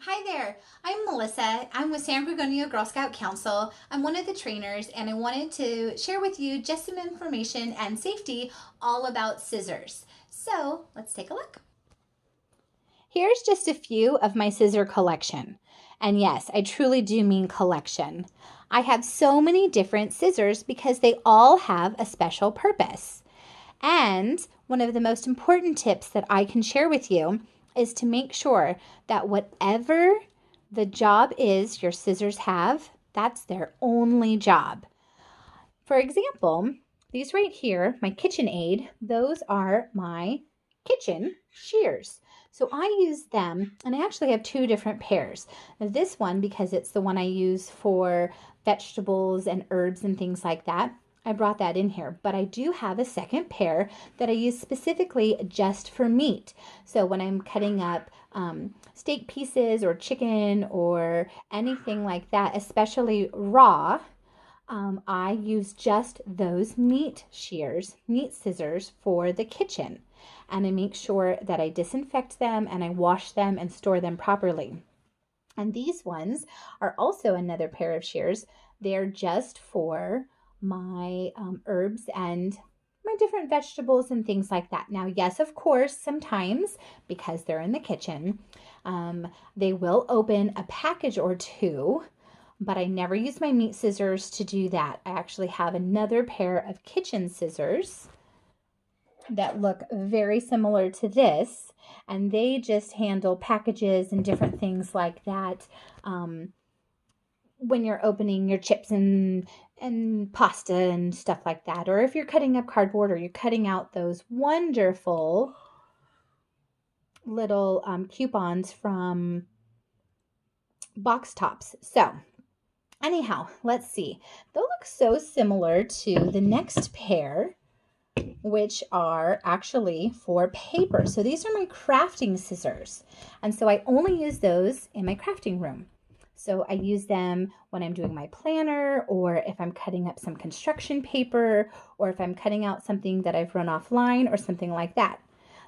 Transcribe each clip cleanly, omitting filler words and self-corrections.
Hi there, I'm Melissa. I'm with San Gorgonio Girl Scout Council. I'm one of the trainers and I wanted to share with you just some information and safety all about scissors. So let's take a look. Here's just a few of my scissor collection. And yes, I truly do mean collection. I have so many different scissors because they all have a special purpose. And one of the most important tips that I can share with you is to make sure that whatever the job is your scissors have, that's their only job. For example, these right here, my KitchenAid, those are my kitchen shears. So I use them, and I actually have two different pairs. Now this one, because it's the one I use for vegetables and herbs and things like that, I brought that in here, but I do have a second pair that I use specifically just for meat. So when I'm cutting up steak pieces or chicken or anything like that, especially raw, I use just those meat shears, meat scissors for the kitchen. And I make sure that I disinfect them and I wash them and store them properly. And these ones are also another pair of shears. They're just for my herbs and my different vegetables and things like that. Now, yes, of course, sometimes because they're in the kitchen, they will open a package or two, but I never use my meat scissors to do that. I actually have another pair of kitchen scissors that look very similar to this, and they just handle packages and different things like that. When you're opening your chips and pasta and stuff like that, or if you're cutting up cardboard or you're cutting out those wonderful little coupons from box tops. So anyhow, let's see. They'll look so similar to the next pair, which are actually for paper. So these are my crafting scissors. And so I only use those in my crafting room. So I use them when I'm doing my planner, or if I'm cutting up some construction paper, or if I'm cutting out something that I've run offline or something like that.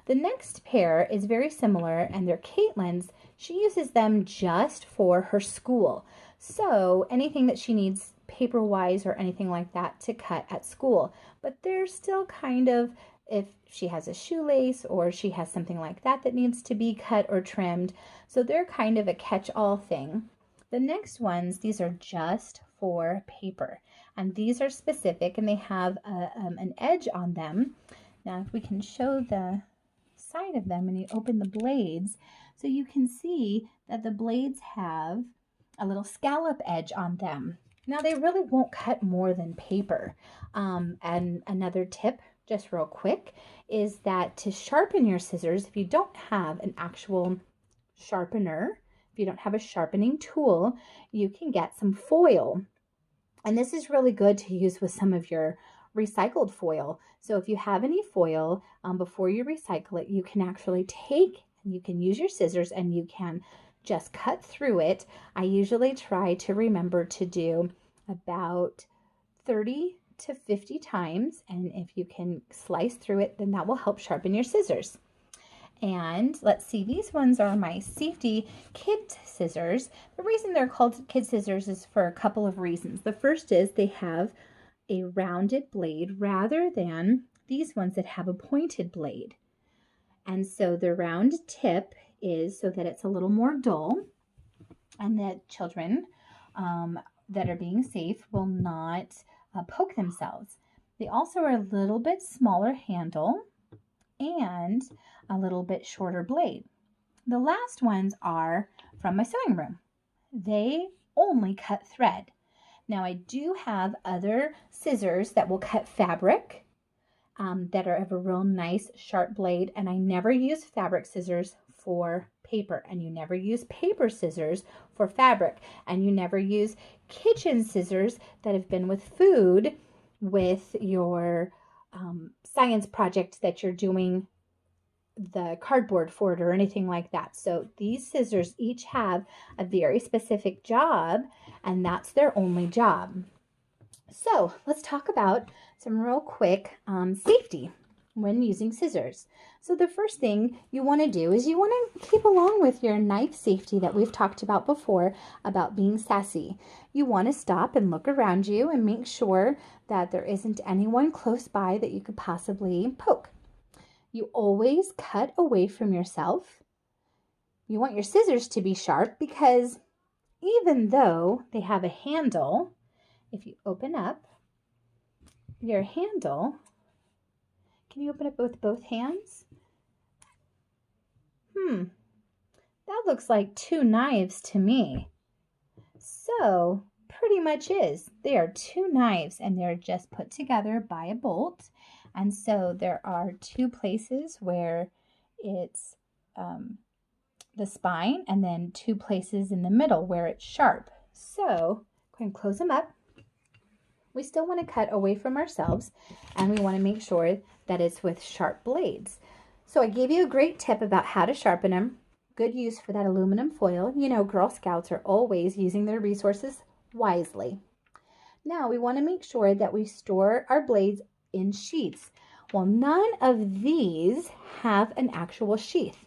The next pair is very similar, and they're Caitlin's. She uses them just for her school. So anything that she needs paper-wise or anything like that to cut at school. But they're still kind of, if she has a shoelace or she has something like that that needs to be cut or trimmed. So they're kind of a catch-all thing. The next ones, these are just for paper. And these are specific and they have an edge on them. Now if we can show the side of them and you open the blades, so you can see that the blades have a little scallop edge on them. Now they really won't cut more than paper. And another tip, just real quick, is that to sharpen your scissors, if you don't have an actual sharpener, if you don't have a sharpening tool, you can get some foil. And this is really good to use with some of your recycled foil. So if you have any foil, before you recycle it, you can actually take, you can use your scissors and you can just cut through it. I usually try to remember to do about 30 to 50 times. And if you can slice through it, then that will help sharpen your scissors. And let's see, these ones are my safety kid scissors. The reason they're called kid scissors is for a couple of reasons. The first is they have a rounded blade rather than these ones that have a pointed blade. And so the round tip is so that it's a little more dull and that children that are being safe will not poke themselves. They also are a little bit smaller handle and a little bit shorter blade. The last ones are from my sewing room. They only cut thread. Now I do have other scissors that will cut fabric that are of a real nice sharp blade, and I never use fabric scissors for paper, and you never use paper scissors for fabric, and you never use kitchen scissors that have been with food with your science project that you're doing the cardboard for it or anything like that. So these scissors each have a very specific job, and that's their only job. So let's talk about some real quick safety. when using scissors. So the first thing you want to do is you want to keep along with your knife safety that we've talked about before, about being sassy. You want to stop and look around you and make sure that there isn't anyone close by that you could possibly poke. You always cut away from yourself. You want your scissors to be sharp because even though they have a handle, if you open up your handle, can you open up with both hands? That looks like two knives to me. So, pretty much is. They are two knives and they're just put together by a bolt. And so there are two places where it's the spine and then two places in the middle where it's sharp. So, go ahead and close them up. We still want to cut away from ourselves and we want to make sure that it's with sharp blades. So I gave you a great tip about how to sharpen them. Good use for that aluminum foil. You know, Girl Scouts are always using their resources wisely. Now we want to make sure that we store our blades in sheaths. Well, none of these have an actual sheath.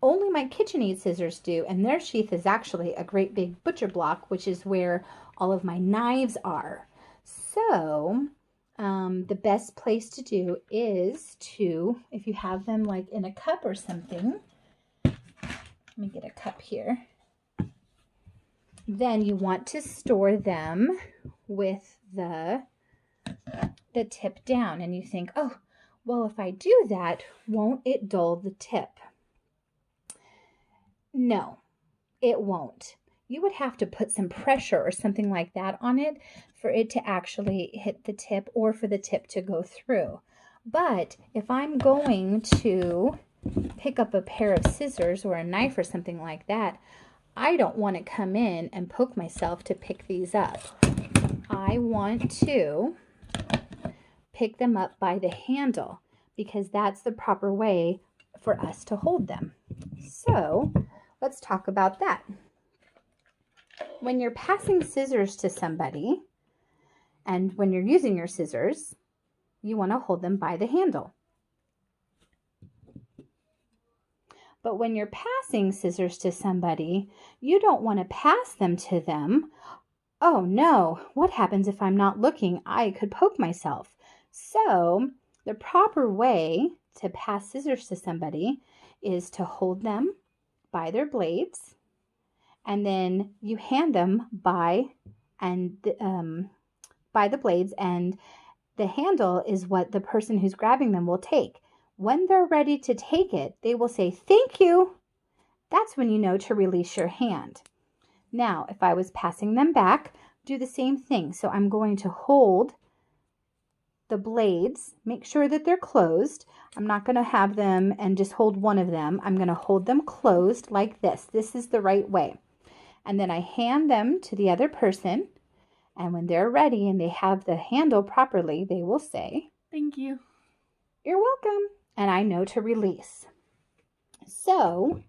Only my KitchenAid scissors do, and their sheath is actually a great big butcher block, which is where all of my knives are. So the best place to do is to, if you have them like in a cup or something, let me get a cup here, then you want to store them with the tip down. And you think, oh, well, if I do that, won't it dull the tip? No, it won't. You would have to put some pressure or something like that on it for it to actually hit the tip or for the tip to go through. But if I'm going to pick up a pair of scissors or a knife or something like that, I don't want to come in and poke myself to pick these up. I want to pick them up by the handle because that's the proper way for us to hold them. So let's talk about that. When you're passing scissors to somebody, and when you're using your scissors, you want to hold them by the handle. But when you're passing scissors to somebody, you don't want to pass them to them. Oh no, what happens if I'm not looking? I could poke myself. So the proper way to pass scissors to somebody is to hold them by their blades, and then you hand them by the blades, and the handle is what the person who's grabbing them will take. When they're ready to take it, they will say, "Thank you." That's when you know to release your hand. Now, if I was passing them back, do the same thing. So I'm going to hold the blades, make sure that they're closed. I'm not going to have them and just hold one of them. I'm going to hold them closed like this. This is the right way. And then I hand them to the other person. And when they're ready and they have the handle properly, they will say, "Thank you." "You're welcome." And I know to release. So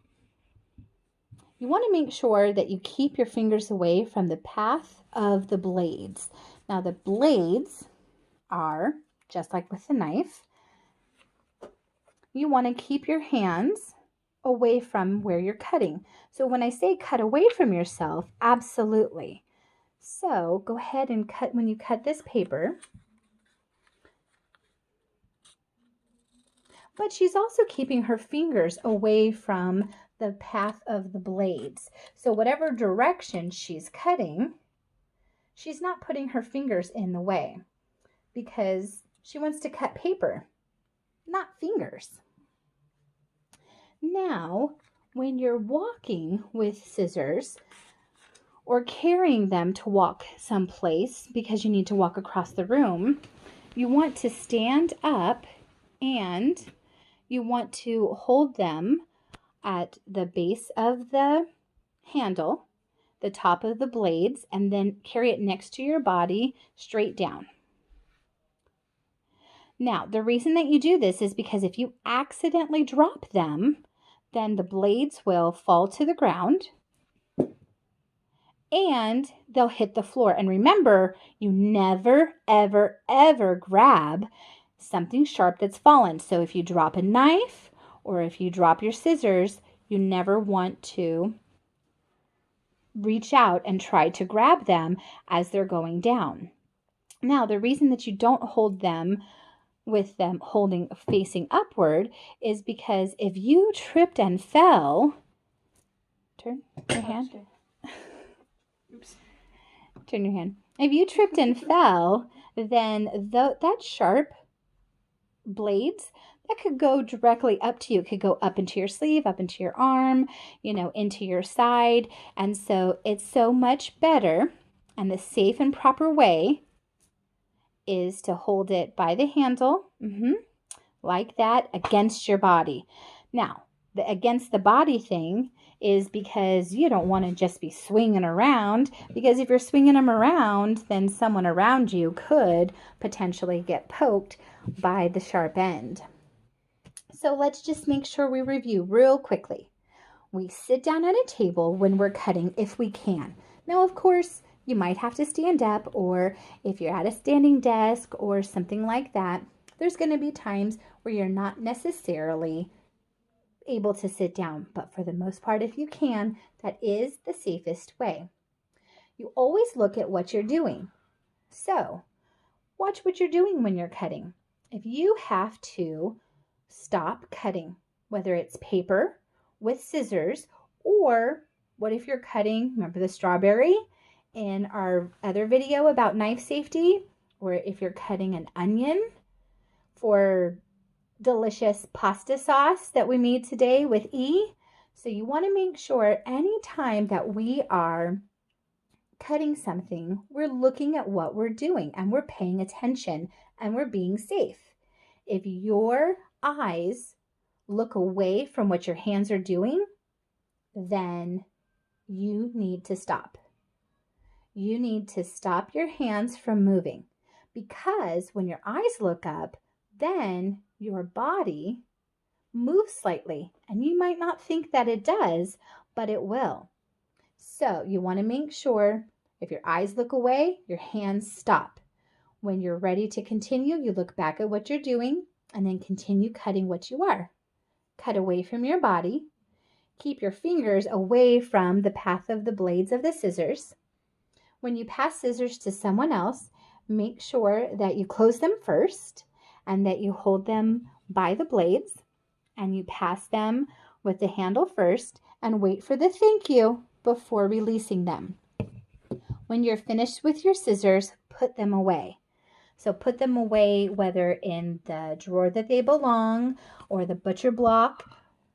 you want to make sure that you keep your fingers away from the path of the blades. Now the blades are just like with the knife. You want to keep your hands away from where you're cutting. So when I say cut away from yourself, absolutely. So go ahead and cut when you cut this paper. But she's also keeping her fingers away from the path of the blades. So whatever direction she's cutting, she's not putting her fingers in the way because she wants to cut paper, not fingers. Now, when you're walking with scissors or carrying them to walk someplace because you need to walk across the room, you want to stand up and you want to hold them at the base of the handle, the top of the blades, and then carry it next to your body straight down. Now, the reason that you do this is because if you accidentally drop them, then the blades will fall to the ground and they'll hit the floor. And remember, you never, ever, ever grab something sharp that's fallen. So if you drop a knife or if you drop your scissors, you never want to reach out and try to grab them as they're going down. Now, the reason that you don't hold them with them holding facing upward is because if you tripped and fell, turn your hand. Oops. Turn your hand. If you tripped and fell, then that sharp blades, that could go directly up to you. It could go up into your sleeve, up into your arm, into your side. And so it's so much better, and the safe and proper way is to hold it by the handle, like that, against your body. Now, the against the body thing is because you don't want to just be swinging around, because if you're swinging them around, then someone around you could potentially get poked by the sharp end. So let's just make sure we review real quickly. We sit down at a table when we're cutting if we can. Now, of course, you might have to stand up, or if you're at a standing desk or something like that, there's going to be times where you're not necessarily able to sit down. But for the most part, if you can, that is the safest way. You always look at what you're doing. So watch what you're doing when you're cutting. If you have to stop cutting, whether it's paper with scissors, or what if you're cutting, remember the strawberry in our other video about knife safety, or if you're cutting an onion for delicious pasta sauce that we made today with E. So you want to make sure anytime that we are cutting something, we're looking at what we're doing and we're paying attention and we're being safe. If your eyes look away from what your hands are doing, then you need to stop. You need to stop your hands from moving, because when your eyes look up, then your body moves slightly, and you might not think that it does, but it will. So you want to make sure if your eyes look away, your hands stop. When you're ready to continue, you look back at what you're doing and then continue cutting what you are. Cut away from your body. Keep your fingers away from the path of the blades of the scissors. When you pass scissors to someone else, make sure that you close them first and that you hold them by the blades and you pass them with the handle first and wait for the thank you before releasing them. When you're finished with your scissors, put them away. So put them away, whether in the drawer that they belong or the butcher block.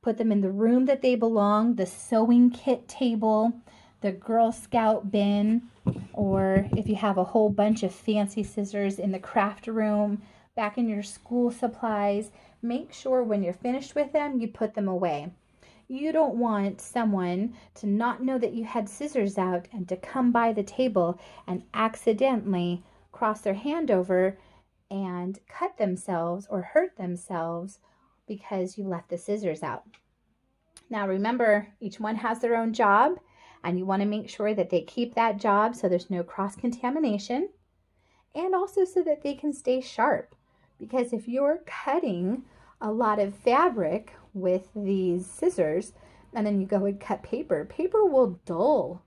Put them in the room that they belong, the sewing kit table, the Girl Scout bin, or if you have a whole bunch of fancy scissors in the craft room, back in your school supplies. Make sure when you're finished with them, you put them away. You don't want someone to not know that you had scissors out and to come by the table and accidentally cross their hand over and cut themselves or hurt themselves because you left the scissors out. Now remember, each one has their own job, and you want to make sure that they keep that job so there's no cross-contamination, and also so that they can stay sharp. Because if you're cutting a lot of fabric with these scissors and then you go and cut paper, paper will dull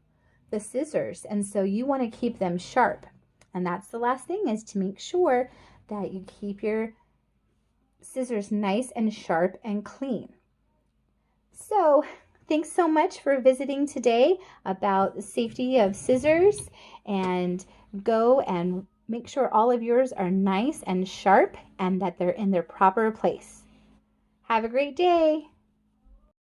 the scissors, and so you want to keep them sharp. And that's the last thing, is to make sure that you keep your scissors nice and sharp and clean. So thanks so much for visiting today about the safety of scissors, and go and make sure all of yours are nice and sharp and that they're in their proper place. Have a great day.